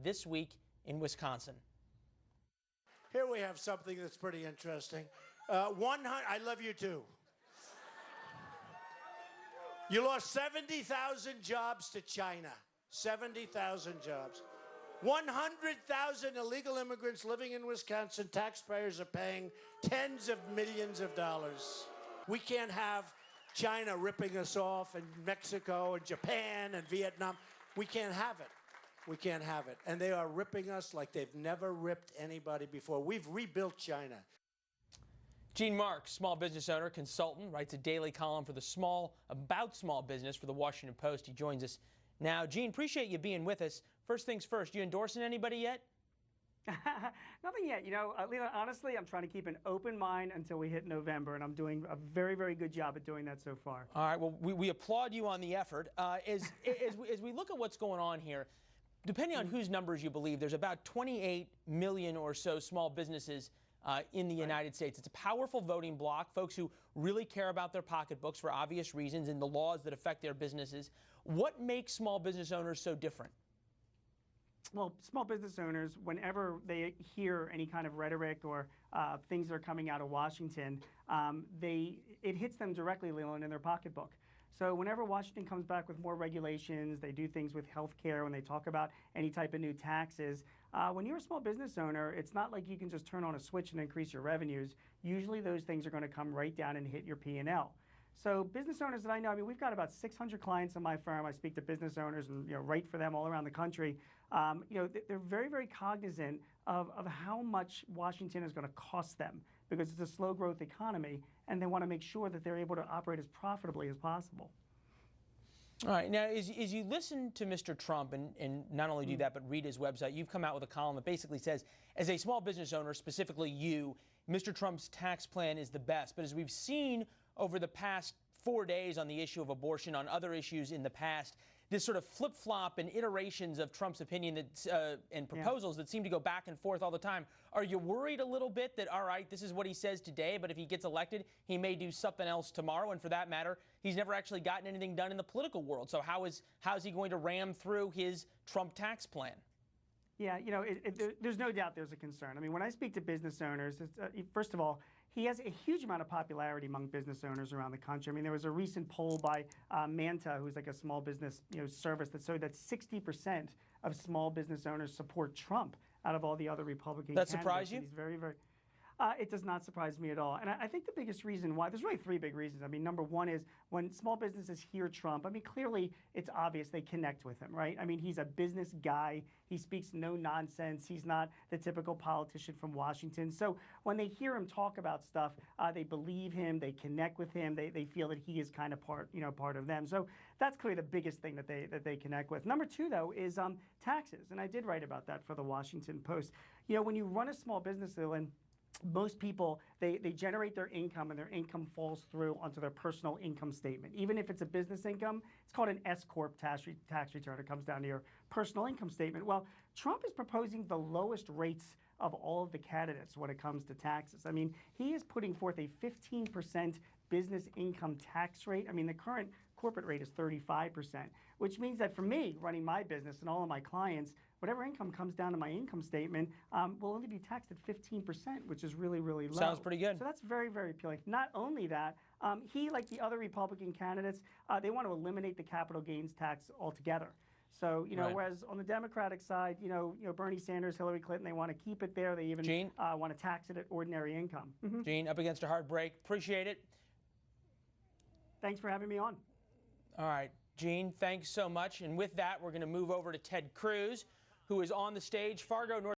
this week in Wisconsin. Here we have something that's pretty interesting. 100, I love you too. You lost 70,000 jobs to China. 70,000 jobs. 100,000 illegal immigrants living in Wisconsin. Taxpayers are paying tens of millions of dollars. We can't have China ripping us off, and Mexico and Japan and Vietnam. We can't have it. We can't have it. And they are ripping us like they've never ripped anybody before. We've rebuilt China. Gene Marks, small business owner, consultant, writes a daily column for about small business for the Washington Post. He joins us now. Gene, appreciate you being with us. First things first, you endorsing anybody yet? Nothing yet. You know, Leland, honestly, I'm trying to keep an open mind until we hit November, and I'm doing a very, very good job at doing that so far. All right. Well, we applaud you on the effort. As we look at what's going on here, depending on whose numbers you believe, there's about 28 million or so small businesses in the United States. It's a powerful voting bloc, folks who really care about their pocketbooks for obvious reasons and the laws that affect their businesses. What makes small business owners so different? Well, small business owners, whenever they hear any kind of rhetoric or things that are coming out of Washington, it hits them directly, Leland, in their pocketbook. So whenever Washington comes back with more regulations, they do things with health care, when they talk about any type of new taxes, when you're a small business owner, it's not like you can just turn on a switch and increase your revenues. Usually those things are going to come right down and hit your P&L. So business owners that I know, I mean, we've got about 600 clients in my firm. I speak to business owners and write for them all around the country. They're very, very cognizant of how much Washington is going to cost them because it's a slow growth economy, and they want to make sure that they're able to operate as profitably as possible. All right. Now, as you listen to Mr. Trump and not only do that, but read his website, you've come out with a column that basically says, as a small business owner, specifically you, Mr. Trump's tax plan is the best. But as we've seen over the past 4 days on the issue of abortion, on other issues in the past, this sort of flip-flop and iterations of Trump's opinion and proposals that seem to go back and forth all the time. Are you worried a little bit that, all right, this is what he says today, but if he gets elected, he may do something else tomorrow? And for that matter, he's never actually gotten anything done in the political world. So how is he going to ram through his Trump tax plan? Yeah, there's no doubt there's a concern. I mean, when I speak to business owners, first of all, he has a huge amount of popularity among business owners around the country. I mean, there was a recent poll by Manta, who's like a small business service, that showed that 60% of small business owners support Trump out of all the other Republican candidates. That surprise you? He's very, very. It does not surprise me at all. And I think the biggest reason why, there's really three big reasons. I mean, number one is when small businesses hear Trump, I mean, clearly it's obvious they connect with him, right? I mean, he's a business guy. He speaks no nonsense. He's not the typical politician from Washington. So when they hear him talk about stuff, they believe him, they connect with him, they feel that he is kind of part of them. So that's clearly the biggest thing that they connect with. Number two, though, is taxes. And I did write about that for the Washington Post. When you run a small business, Lynn, most people, they generate their income, and their income falls through onto their personal income statement. Even if it's a business income, it's called an S-Corp tax return. It comes down to your personal income statement. Well, Trump is proposing the lowest rates of all of the candidates when it comes to taxes. I mean, he is putting forth a 15% business income tax rate. I mean, the current corporate rate is 35%, which means that for me, running my business and all of my clients, whatever income comes down to my income statement will only be taxed at 15%, which is really, really low. Sounds pretty good. So that's very, very appealing. Not only that, he, like the other Republican candidates, they want to eliminate the capital gains tax altogether. So, Right. Whereas on the Democratic side, Bernie Sanders, Hillary Clinton, they want to keep it there. They even want to tax it at ordinary income. Gene, up against a hard break. Appreciate it. Thanks for having me on. All right, Gene, thanks so much. And with that, we're going to move over to Ted Cruz, who is on the stage, Fargo, North